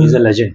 He's a legend।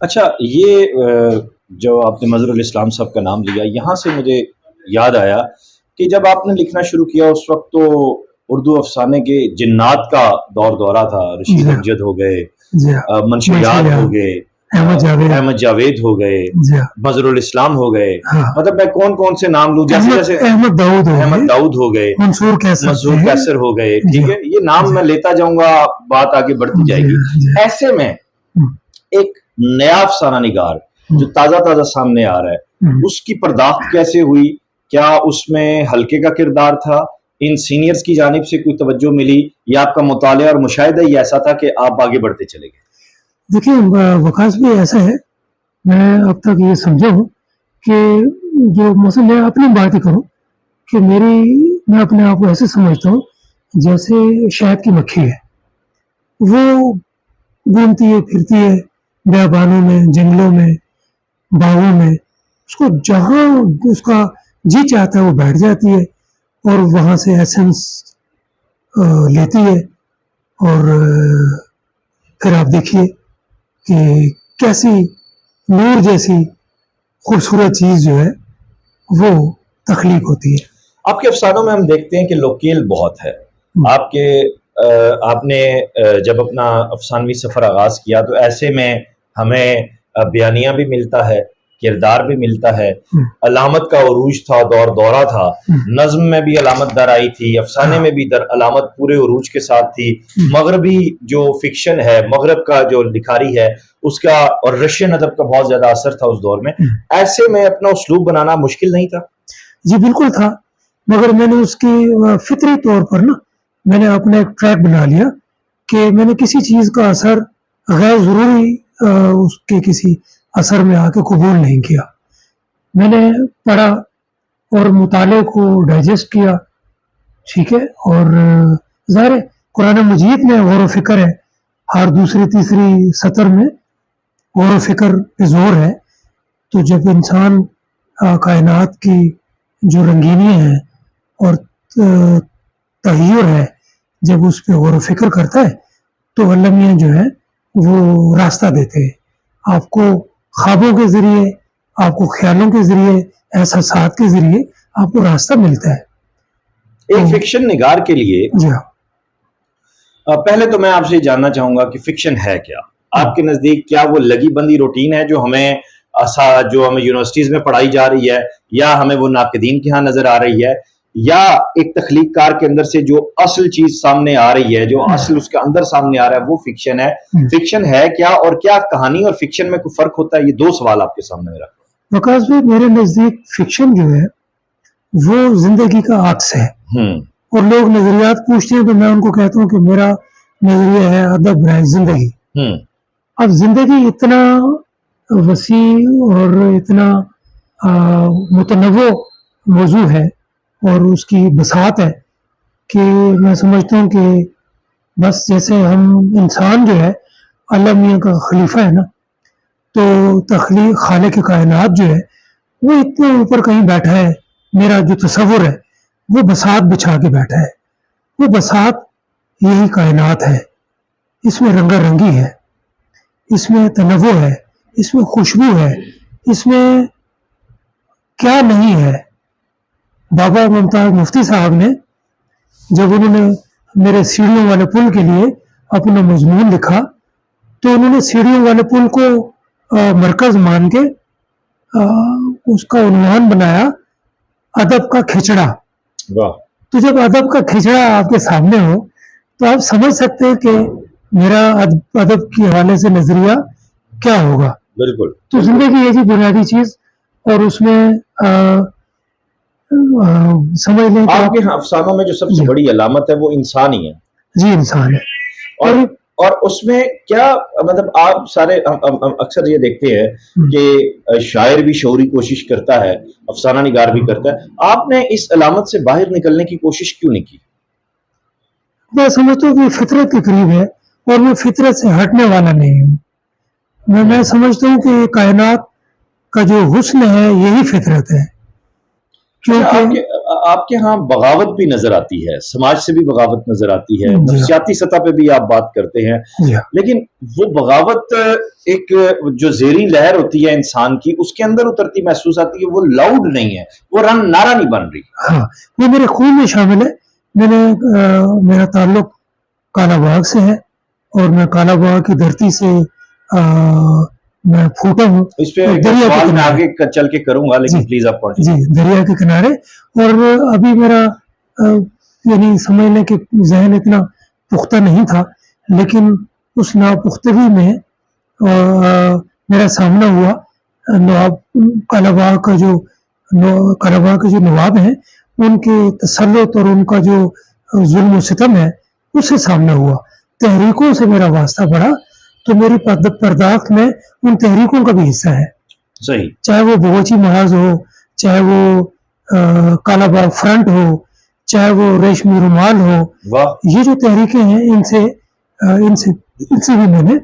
اچھا یہ جو آپ نے مظہر الاسلام صاحب کا نام لیا، یہاں سے مجھے یاد آیا کہ جب آپ نے لکھنا شروع کیا اس وقت تو اردو افسانے کے جنات کا دور دورہ تھا، رشید جی امجد ہو گئے، جی منشیات ہو گئے، احمد جاوید ہو گئے، جی مظہر الاسلام ہو گئے، ہاں مطلب میں کون کون سے نام لوں، جیسے جیسے احمد داؤد ہو احمد گئے، داؤد ہو گئے، منصور منصور کیسر کیسر ہو گئے، جی ٹھیک ہے، یہ نام میں لیتا جاؤں گا، بات آگے بڑھتی جائے جی گی۔ جی ایسے میں ایک نیا افسانہ نگار جو تازہ تازہ سامنے آ رہا ہے، اس کی پرداخت کیسے ہوئی؟ کیا اس میں حلقے کا کردار تھا؟ ان سینئرز کی جانب سے کوئی توجہ ملی یا آپ کا مطالعہ اور مشاہدہ ہی ایسا تھا کہ آپ آگے بڑھتے چلے گئے؟ دیکھیے وکاس بھی ایسا ہے، میں اب تک یہ سمجھا ہوں کہ جو مثلا میں اپنی بات ہی کروں کہ میں اپنے آپ کو ایسے سمجھتا ہوں جیسے شہد کی مکھی ہے، وہ گھومتی ہے پھرتی ہے بیابانوں میں، جنگلوں میں، باغوں میں، اس کو جہاں اس کا جی چاہتا ہے وہ بیٹھ جاتی ہے اور وہاں سے ایسنس لیتی ہے، اور پھر آپ دیکھیے کہ کیسی نور جیسی خوبصورت چیز جو ہے وہ تخلیق ہوتی ہے۔ آپ کے افسانوں میں ہم دیکھتے ہیں کہ لوکیل بہت ہے۔ آپ کے آپ نے جب اپنا افسانوی سفر آغاز کیا تو ایسے میں ہمیں بیانیہ بھی ملتا ہے، کردار بھی ملتا ہے، علامت کا عروج تھا، دور دورہ تھا، نظم میں بھی علامت در آئی تھی، افسانے میں بھی در علامت پورے عروج کے ساتھ تھی، مغربی جو فکشن ہے، مغرب کا جو لکھاری ہے اس کا، اور رشین ادب کا بہت زیادہ اثر تھا اس دور میں۔ ایسے میں اپنا اسلوب بنانا مشکل نہیں تھا؟ جی بالکل تھا، مگر میں نے اس کی فطری طور پر نا میں نے اپنا ایک ٹریک بنا لیا کہ میں نے کسی چیز کا اثر غیر ضروری اس کے کسی اثر میں آ کے قبول نہیں کیا۔ میں نے پڑھا اور مطالعے کو ڈائجسٹ کیا، ٹھیک ہے، اور ظاہر ہے قرآن مجید میں غور و فکر ہے، ہر دوسری تیسری سطر میں غور و فکر پہ زور ہے، تو جب انسان کائنات کی جو رنگینی ہے اور تغیر ہے، جب اس پہ غور و فکر کرتا ہے تو اللہ میاں جو ہے وہ راستہ دیتے ہیں آپ کو، خوابوں کے ذریعے، آپ کو خیالوں کے ذریعے، احساسات کے ذریعے آپ کو راستہ ملتا ہے۔ ایک فکشن نگار کے لیے جی ہاں، پہلے تو میں آپ سے جاننا چاہوں گا کہ فکشن ہے کیا آپ کے نزدیک؟ کیا وہ لگی بندی روٹین ہے جو ہمیں یونیورسٹیز میں پڑھائی جا رہی ہے، یا ہمیں وہ ناقدین کے ہاں نظر آ رہی ہے، یا ایک تخلیق کار کے اندر سے جو اصل چیز سامنے آ رہی ہے، جو اصل اس کے اندر سامنے آ رہا ہے وہ فکشن ہے؟ فکشن ہے کیا، اور کیا کہانی اور فکشن میں کوئی فرق ہوتا ہے؟ یہ دو سوال آپ کے سامنے میرا۔ وکاس بھائی میرے نزدیک فکشن جو ہے وہ زندگی کا عکس ہے، اور لوگ نظریات پوچھتے ہیں تو میں ان کو کہتا ہوں کہ میرا نظریہ ہے ادب ہے زندگی۔ اب زندگی اتنا وسیع اور اتنا متنوع موضوع ہے اور اس کی بساط ہے کہ میں سمجھتا ہوں کہ بس جیسے ہم انسان جو ہے اللہ میاں کا خلیفہ ہے نا، تو تخلیق خالق کائنات جو ہے وہ اتنے اوپر کہیں بیٹھا ہے، میرا جو تصور ہے وہ بساط بچھا کے بیٹھا ہے، وہ بساط یہی کائنات ہے، اس میں رنگا رنگی ہے، اس میں تنوع ہے، اس میں خوشبو ہے، اس میں کیا نہیں ہے۔ بابا ممتاز مفتی صاحب نے جب انہوں نے میرے سیڑھیوں والے پل کے لیے اپنا مضمون لکھا تو انہوں نے سیڑھیوں والے پل کو مرکز مان کے اس کا عنوان بنایا ادب کا کھچڑا۔ تو جب ادب کا کھچڑا آپ کے سامنے ہو تو آپ سمجھ سکتے ہیں کہ میرا ادب کے حوالے سے نظریہ کیا ہوگا۔ بالکل، تو زندگی ہے جی بنیادی چیز، اور اس میں سمجھ لیں کہ آپ کے افسانوں میں جو سب سے بڑی علامت ہے وہ انسان ہی ہے۔ جی انسان ہے، اور اس میں کیا مطلب آپ سارے اکثر یہ دیکھتے ہیں کہ شاعر بھی شعوری کوشش کرتا ہے، افسانہ نگار بھی کرتا ہے، آپ نے اس علامت سے باہر نکلنے کی کوشش کیوں نہیں کی؟ میں سمجھتا ہوں کہ فطرت کے قریب ہے اور میں فطرت سے ہٹنے والا نہیں ہوں۔ میں سمجھتا ہوں کہ کائنات کا جو حسن ہے یہی فطرت ہے، کیونکہ آپ کے ہاں بغاوت بھی نظر آتی ہے، سماج سے بھی بغاوت نظر آتی ہے، جی۔ نفسیاتی سطح پہ بھی آپ بات کرتے ہیں، جی لیکن وہ بغاوت ایک جو زیریں لہر ہوتی ہے انسان کی، اس کے اندر اترتی محسوس آتی ہے، وہ لاؤڈ نہیں ہے، وہ رن نعرہ نہیں بن رہی۔ ہاں، وہ میرے خون میں شامل ہے. میں نے میرا تعلق کالا باغ سے ہے اور میں کالا باغ کی دھرتی سے میں پھوٹا ہوں. اس پہ اور ایک دریا کے سوال میں کنارے، آگے چل کے کروں گا، لیکن جی پلیز آپ جی کنٹینیو۔ دریا کے کنارے. اور ابھی میرا یعنی سمجھ لیں کہ ذہن اتنا پختہ نہیں تھا، لیکن اس ناپختگی میں میرا سامنا ہوا نواب کالا باغ کا جو نواب ہیں ان کے تسلط اور ان کا جو ظلم و ستم ہے اس سے سامنا ہوا. تحریکوں سے میرا واسطہ پڑا تو میری پرداخت میں ان تحریکوں کا بھی حصہ ہے، صحیح، چاہے وہ بغوچی محاذ ہو، چاہے وہ کالا باغ فرنٹ ہو، چاہے وہ ریشمی رومال ہو. واہ، یہ جو تحریکیں ہیں ان سے بھی میں نے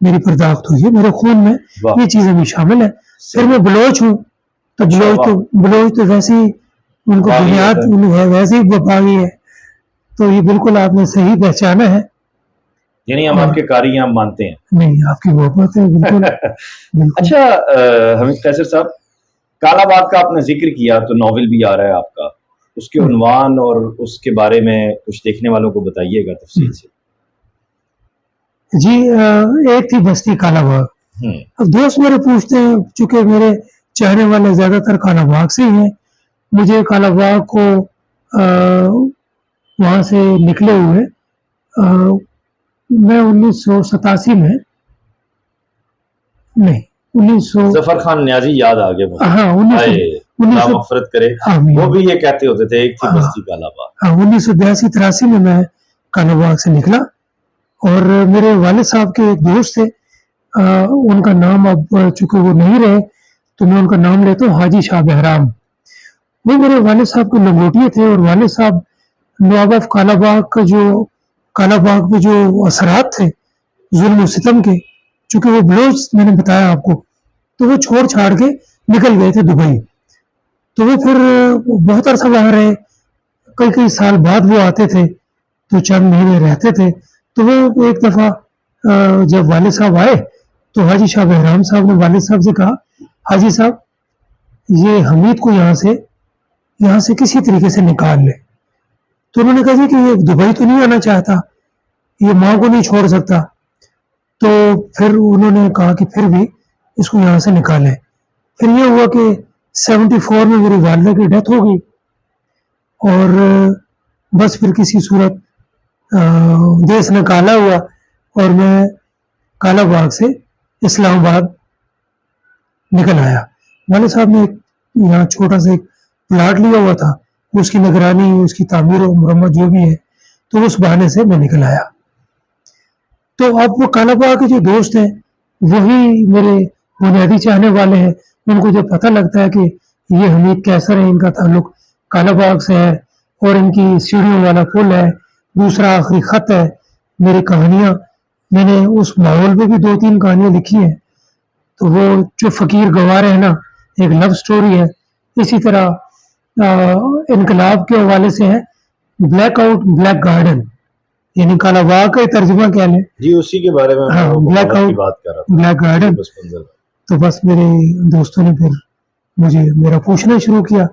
میری پرداخت ہوئی ہے، میرے خون میں واہ، یہ چیزیں بھی شامل ہیں. پھر میں بلوچ ہوں تو اچھا، بلوچ تو ویسے ہی ان کو باغی بنیاد ہے۔ ویسے ہی باغی ہے. تو یہ بالکل آپ نے صحیح پہچانا ہے. یعنی ہم آپ کے قاری ہیں، ہم مانتے ہیں۔ نہیں، آپ کی محبت ہے بالکل بالکل. اچھا حمید قیصر صاحب، کالا باغ کا آپ نے ذکر کیا تو ناول بھی آ رہا ہے آپ کا، اس کے عنوان اور اس کے بارے میں کچھ دیکھنے والوں کو بتائیے گا تفصیل سے۔ جی ایک تھی بستی کالا باغ. ہوں، اب دوست میرے پوچھتے ہیں، چونکہ میرے چاہنے والے زیادہ تر کالا باغ سے ہی ہیں، مجھے کالا باغ کو وہاں سے نکلے ہوئے میں 1987 میں نہیں 1900 ظفر خان نیازی یاد آ گئے مجھے، ہاں آئے اللہ مغفرت کرے، آمین. وہ بھی یہ کہتے ہوتے تھے ایک تھی بستی کالا باغ۔ ہاں 1982-83 میں میں کالا باغ سے نکلا اور میرے والد صاحب کے ایک دوست تھے، ان کا نام اب چونکہ وہ نہیں رہے تو میں ان کا نام لیتا ہوں، حاجی شاہ بہرام. وہ میرے والد صاحب کے لنگوٹیے تھے اور والد صاحب نواب آف کالا باغ کا جو کالا باغ میں جو اثرات تھے ظلم و ستم کے، چونکہ وہ بلوچ میں نے بتایا آپ کو، تو وہ چھوڑ چھاڑ کے نکل گئے تھے دبئی. تو وہ پھر بہت عرصہ وہاں رہے، کئی سال بعد وہ آتے تھے تو چند مہینے رہتے تھے. تو وہ ایک دفعہ جب والد صاحب آئے تو حاجی شاہ بہرام صاحب نے والد صاحب سے کہا، حاجی صاحب یہ حمید کو یہاں سے کسی طریقے سے نکال لے. تو انہوں نے کہا جی کہ یہ دبئی تو نہیں آنا چاہتا، یہ ماں کو نہیں چھوڑ سکتا. تو پھر انہوں نے کہا کہ پھر بھی اس کو یہاں سے نکالیں. پھر یہ ہوا کہ 74 میں میری والدہ کی ڈیتھ ہو گئی اور بس پھر کسی صورت دیس نکالا ہوا اور میں کالا باغ سے اسلام آباد نکل آیا. والد صاحب نے یہاں چھوٹا سا ایک پلاٹ لیا ہوا تھا، اس کی نگرانی، اس کی تعمیر و مرمت جو بھی ہے، تو اس بہانے سے میں نکل آیا. تو اب وہ کالا باغ کے جو دوست ہیں وہی میرے بنیادی چاہنے والے ہیں. ان کو جب پتہ لگتا ہے کہ یہ حمید قیصر ہے، ان کا تعلق کالا باغ سے ہے اور ان کی سیڑھیوں والا پل ہے، دوسرا آخری خط ہے، میری کہانیاں، میں نے اس ماحول میں بھی 2-3 کہانیاں لکھی ہیں. تو وہ جو فقیر گوار ہے نا، ایک لو سٹوری ہے. اسی طرح انقلاب کے حوالے سے ہے بلیک آؤٹ بلیک گارڈن، یعنی کالا باغ کا ترجمہ کیا لیں. جی اسی کے بارے میں ہاں بلیک آؤٹ بات کر رہا تھا، بلیک گارڈن. بس منظر۔ تو بس میرے دوستوں نے پھر مجھے میرا پوچھنا شروع کیا.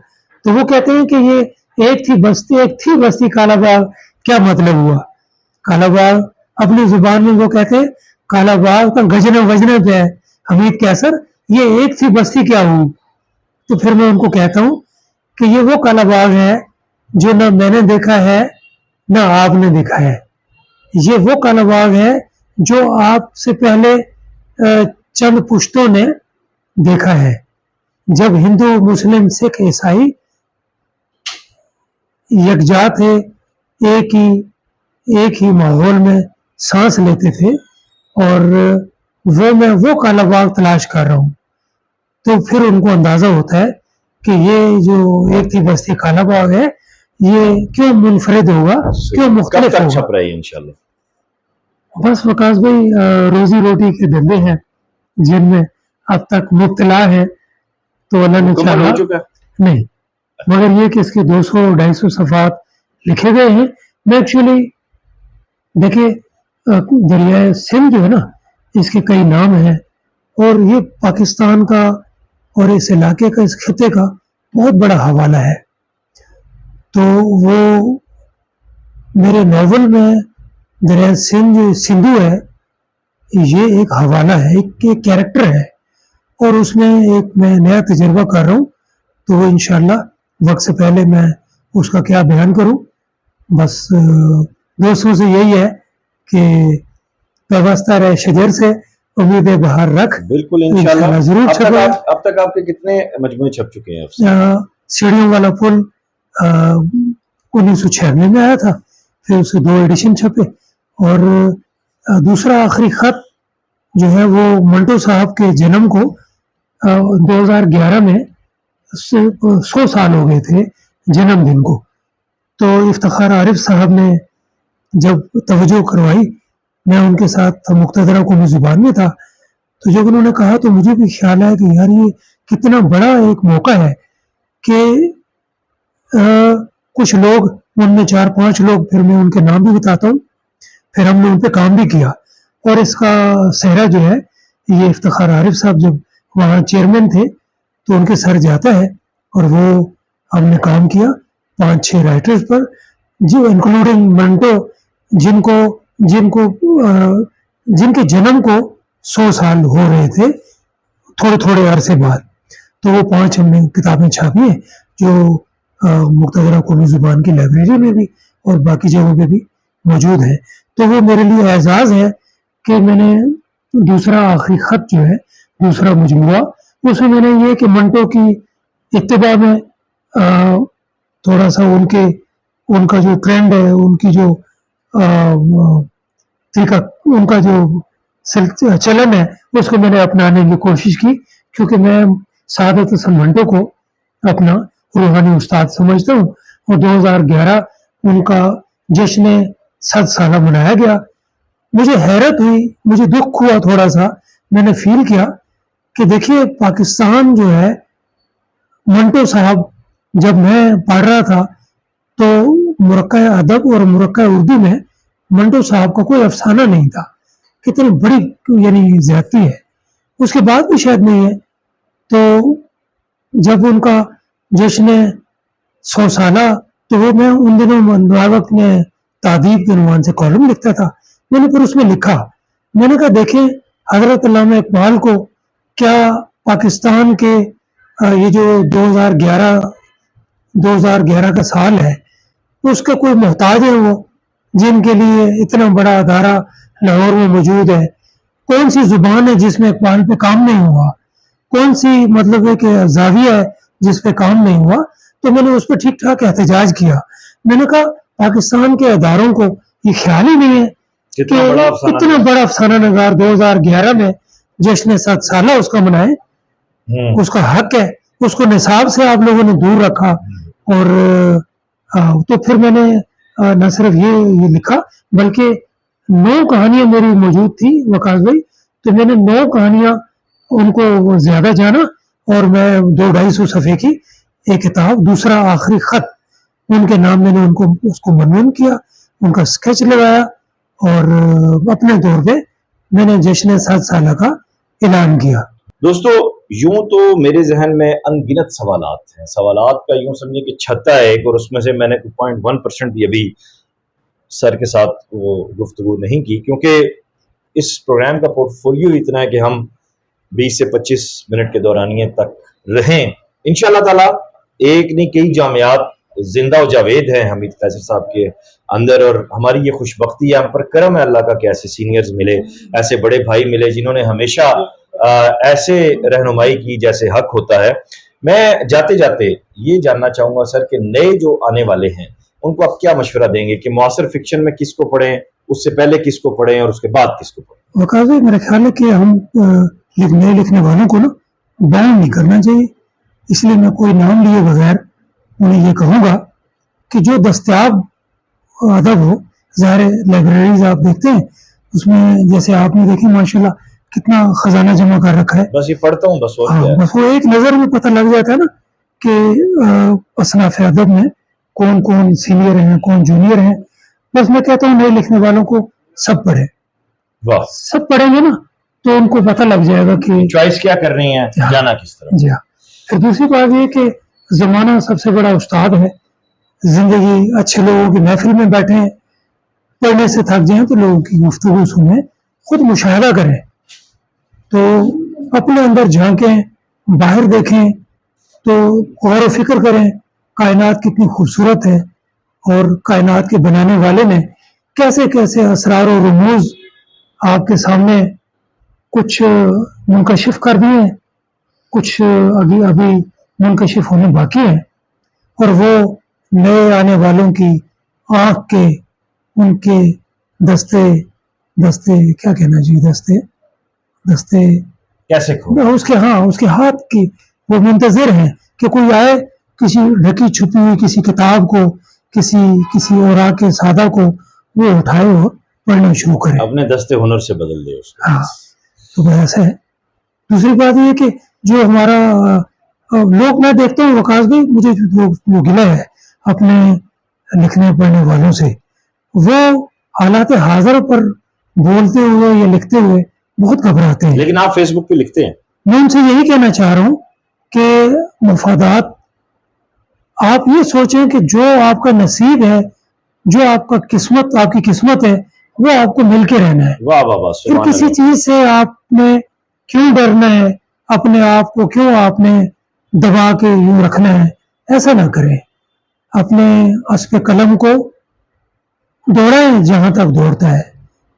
تو وہ کہتے ہیں کہ یہ ایک تھی بستی کالا باغ، کیا مطلب ہوا؟ کالا باغ اپنی زبان میں وہ کہتے ہیں کالا باغ کا گجنا وجنا پہ ہے حمید قیصر، یہ ایک تھی بستی کیا ہوئی؟ تو پھر میں ان کو کہتا ہوں کہ یہ وہ کالا باغ ہے جو نہ میں نے دیکھا ہے نہ آپ نے دیکھا ہے. یہ وہ کالا باغ ہے جو آپ سے پہلے چند پشتوں نے دیکھا ہے، جب ہندو مسلم سکھ عیسائی یکجا تھے، ایک ہی ماحول میں سانس لیتے تھے، اور میں وہ کالا باغ تلاش کر رہا ہوں. تو پھر ان کو اندازہ ہوتا ہے کہ یہ جو ایک تھی بستی کالا باغ ہے یہ کیوں منفرد ہوگا، کیوں مختلف کب تک ہوگا. چھپ رہی ہے انشاءاللہ؟ بس وکاس بھائی روزی روٹی کے دھندے ہیں جن میں اب تک مبتلا ہے، تو اللہ نے مکمل چاہا ہو چکا ہے؟ نہیں مگر یہ کہ اس کے 200-250 صفحات لکھے گئے ہیں. میں ایکچولی دیکھیے دریائے سندھ جو ہے نا اس کے کئی نام ہیں اور یہ پاکستان کا اور اس علاقے کا اس خطے کا بہت بڑا حوالہ ہے. تو وہ میرے ناول میں دریائے سندھ سندھو ہے یہ ایک حوالہ ہے ایک کیریکٹر ہے اور اس میں ایک میں نیا تجربہ کر رہا ہوں. تو وہ انشاءاللہ وقت سے پہلے میں اس کا کیا بیان کروں. بس دوستوں سے یہی ہے کہ وابستہ رہے شجر سے امید بہار رکھ. بالکل انشاءاللہ ضرور چھپے. اب تک آپ کے کتنے مجموعے چھپ چکے ہیں؟ سیڑھیوں والا پل 1996 میں آیا تھا پھر اسے 2 ایڈیشن چھپے اور دوسرا آخری خط جو ہے وہ منٹو صاحب کے جنم کو 2011 میں 100 سال ہو گئے تھے جنم دن کو. تو افتخار عارف صاحب نے جب توجہ کروائی میں ان کے ساتھ مقتدرہ قومی زبان میں تھا تو جب انہوں نے کہا تو مجھے بھی خیال ہے کہ یار یہ کتنا بڑا ایک موقع ہے کہ کچھ لوگ ان میں 4-5 لوگ پھر میں ان کے نام بھی بتاتا ہوں پھر ہم نے ان پہ کام بھی کیا اور اس کا صحرا جو ہے یہ افتخار عارف صاحب جب وہاں چیئرمین تھے تو ان کے سر جاتا ہے اور وہ ہم نے کام کیا 5-6 رائٹرز پر جو انکلوڈنگ منٹو جن کے جنم کو 100 سال ہو رہے تھے تھوڑے عرصے بعد. تو وہ 5 ہم نے کتابیں چھاپی ہیں جو مقتدرہ قومی زبان کی لائبریری میں بھی اور باقی جگہوں پہ بھی موجود ہیں. تو وہ میرے لیے اعزاز ہے کہ میں نے دوسرا آخری خط جو ہے دوسرا مجموعہ اس میں نے یہ کہ منٹو کی اتباع میں تھوڑا سا ان کا جو ٹرینڈ ہے ان کی جو ان کا جو چلن ہے اس کو میں نے اپنانے کی کوشش کی کیونکہ میں سعادت حسن منٹو کو اپنا روحانی استاد سمجھتا ہوں اور 2011 ان کا جشن 7 سالہ منایا گیا. مجھے حیرت ہوئی مجھے دکھ ہوا تھوڑا سا میں نے فیل کیا کہ دیکھیے پاکستان جو ہے منٹو صاحب جب میں پڑھ رہا تھا تو مرکہ ادب اور مرکہ اردو میں منٹو صاحب کا کوئی افسانہ نہیں تھا. کتنی بڑی یعنی زیادتی ہے اس کے بعد بھی شاید نہیں ہے. تو جب ان کا جشن 100 سالہ تو وہ میں ان دنوں وقت میں تعدیب کے عنوان سے کالم لکھتا تھا. میں نے پھر اس میں لکھا میں نے کہا دیکھیں حضرت علامہ اقبال کو کیا پاکستان کے یہ جو 2011 کا سال ہے اس کا کوئی محتاج ہے وہ جن کے لیے اتنا بڑا ادارہ لاہور میں موجود ہے. کون سی زبان ہے جس میں اقبال پہ کام نہیں ہوا کون سی مطلب ہے کہ زاویہ ہے جس پہ کام نہیں ہوا. تو میں نے اس پہ ٹھیک ٹھاک احتجاج کیا. میں نے کہا پاکستان کے اداروں کو یہ خیال ہی نہیں ہے کہ اتنا بڑا افسانہ نگار 2011 میں جشن 7 سالہ اس کا منائے. اس کا حق ہے اس کو نصاب سے آپ لوگوں نے دور رکھا. اور تو پھر میں نے نہ صرف یہ لکھا بلکہ 9 کہانیاں میری موجود تھی وقاص بھائی. تو میں نے 9 کہانیاں ان کو زیادہ جانا اور میں 200-250 صفحے کی ایک کتاب دوسرا آخری خط ان کے نام میں نے اس کو منظور کیا ان کا اسکیچ لگایا اور اپنے طور پہ میں نے جشن 7 سالہ کا اعلان کیا. دوستو یوں تو میرے ذہن میں ان گنت سوالات ہیں. سوالات کا یوں سمجھے کہ چھتا ہے ایک اور اس میں سے میں نے 0.1% بھی ابھی سر کے ساتھ وہ گفتگو نہیں کی کیونکہ اس پروگرام کا پورٹ فولیو اتنا ہے کہ ہم 20 سے 25 منٹ کے دورانیے تک رہیں. انشاءاللہ تعالی ایک نہیں کئی جامعات زندہ و جاوید ہیں حمید قیصر صاحب کے اندر اور ہماری یہ خوش بختی ہے ہم پر کرم ہے اللہ کا کہ ایسے سینئرز ملے ایسے بڑے بھائی ملے جنہوں نے ہمیشہ ایسے رہنمائی کی جیسے حق ہوتا ہے. میں جاتے جاتے یہ جاننا چاہوں گا سر کہ نئے جو آنے والے ہیں ان کو آپ کیا مشورہ دیں گے کہ معاصر فکشن میں کس کو پڑھیں اس سے پہلے کس کو پڑھیں اور اس کے بعد کس کو پڑھیں؟ وقاص بھائی میرا خیال ہے کہ ہم نئے لکھنے والوں کو نا بیان نہیں کرنا چاہیے. اس لیے میں کوئی نام لیے بغیر انہیں یہ کہوں گا کہ جو دستیاب ادب ہو ظاہر لائبریریز آپ دیکھتے ہیں اس میں جیسے آپ نے دیکھی ماشاءاللہ کتنا خزانہ جمع کر رکھا ہے. بس یہ پڑھتا ہوں بس بس وہ ایک نظر میں پتہ لگ جاتا ہے نا کہ اصناف ادب میں کون کون سینئر ہیں کون جونیئر ہیں. بس میں کہتا ہوں نئے لکھنے والوں کو سب پڑھیں. واہ, سب پڑھیں گے نا تو ان کو پتہ لگ جائے گا کہ چوائس کیا کر رہی ہیں, جانا کس طرح. جی ہاں. پھر دوسری بات یہ کہ زمانہ سب سے بڑا استاد ہے. زندگی اچھے لوگوں کی محفل میں بیٹھیں, پڑھنے سے تھک جائیں تو لوگوں کی گفتگو سنیں, خود مشاہدہ کریں, تو اپنے اندر جھانکیں, باہر دیکھیں, تو غور و فکر کریں کائنات کتنی خوبصورت ہے اور کائنات کے بنانے والے نے کیسے کیسے اسرار و رموز آپ کے سامنے کچھ منکشف کر دیے ہیں, کچھ ابھی منکشف ہونے باقی ہیں, اور وہ نئے آنے والوں کی آنکھ کے ان کے دستے کیا کہنا جی دستے کیسے کھو, اس کے ہاتھ کی وہ منتظر ہیں کہ کوئی آئے, کسی ڈھکی چھپی ہوئی کسی کتاب کو, کسی اوراق کے سادہ کو وہ اٹھائے اور پڑھنا شروع کرے, اپنے دستے ہنر سے بدل دے اس کو. ہاں تو بس ایسا ہے. دوسری بات یہ کہ جو ہمارا لوگ, میں دیکھتا ہوں وقاص بھائی, مجھے وہ گلہ ہے اپنے لکھنے پڑھنے والوں سے, وہ حالات حاضر پر بولتے ہوئے یا لکھتے ہوئے بہت گھبراتے ہیں. لیکن آپ فیس بک پہ لکھتے ہیں. میں ان سے یہی کہنا چاہ رہا ہوں کہ مفادات, آپ یہ سوچیں کہ جو آپ کا نصیب ہے, جو آپ کی قسمت ہے, وہ آپ کو مل کے رہنا ہے. واہ واہ واہ, پھر سبحان کسی اللہ. چیز سے آپ نے کیوں ڈرنا ہے, اپنے آپ کو کیوں آپ نے دبا کے یوں رکھنا ہے, ایسا نہ کریں. اپنے اسب قلم کو دوڑائیں جہاں تک دوڑتا ہے,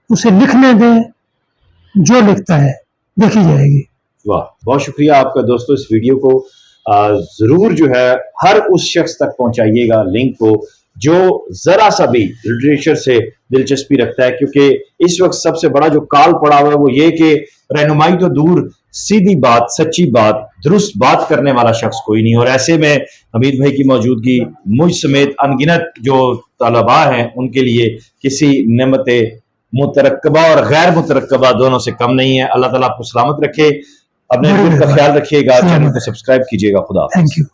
اسے لکھنے دیں, جو لکھتا ہے دیکھی جائے گی. واہ, بہت شکریہ آپ کا دوستو. اس ویڈیو کو ضرور جو ہے ہر اس شخص تک پہنچائیے گا لنک کو جو ذرا سا بھی لٹریچر سے دلچسپی رکھتا ہے, کیونکہ اس وقت سب سے بڑا جو کال پڑا ہوا ہے وہ یہ کہ رہنمائی تو دور, سیدھی بات, سچی بات, درست بات کرنے والا شخص کوئی نہیں. اور ایسے میں حمید بھائی کی موجودگی مجھ سمیت انگنت جو طلباء ہیں ان کے لیے کسی نعمت مترکبہ اور غیر مترکبہ دونوں سے کم نہیں ہے. اللہ تعالیٰ آپ کو سلامت رکھے, اپنے دل کا خیال رکھیے گا, چینل کو سبسکرائب کیجیے گا. خدا حافظ. Thank you.